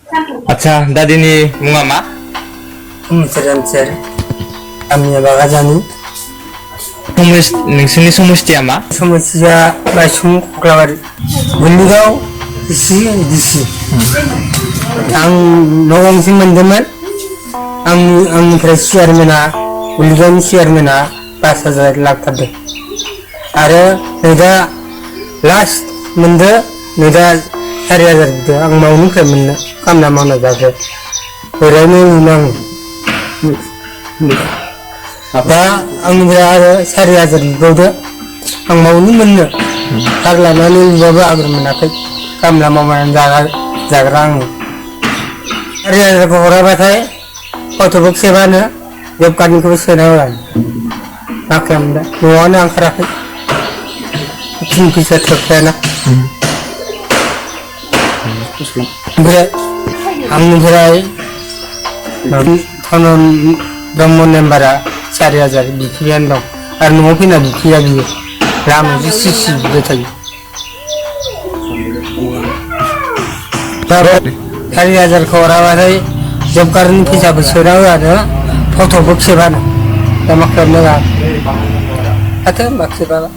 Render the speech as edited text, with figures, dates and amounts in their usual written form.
आच्छा दादिनि मुङा मा? मुसुरामसर गामिया बागाजानि नोंसोरनि समस्थिया मा? समस्थिया बायसुं कक्लाबारि गुन्दिगाव डिसि आं न' गंसे मोनदोंमोन आंनिफ्राय चेयारमेना गुन्दिगावनि चेयारमेना 5,000 लाखथारदों आरो नै दा लास्ट मोनदो नै दा 4,000 बिदों आं मावनिफ्राय मोननो खामला मावना जादों ओरैनो आं दा आंनिफ्राय आरो 4,000 बिबावदो आं मावनो मोननो थार लानानै बिबाबो आगोर मोनाखै खामला मावनानै जाग्रा आङो 4,000 हराबाथाय गथ'बो खेबानो जब कार्डनिखौबो सोना होआ मा खालामनो न'आवनो ओंखाराखै थिन फैसा थोखायाना ओमफ्राय आंनिफ्राय धनन ब्रह्म मेम्बारा 4,000 बिफैयानो दं आरो न'आव फैना बिफैया बियो लामायावसो सिसि बिबाय थायो 4,000 हराबाथाय जब कार्डनि फैसाबो सोना होआनो फट'बो खेबानो दा मा खालामनो हाथों होनबा खेबाबा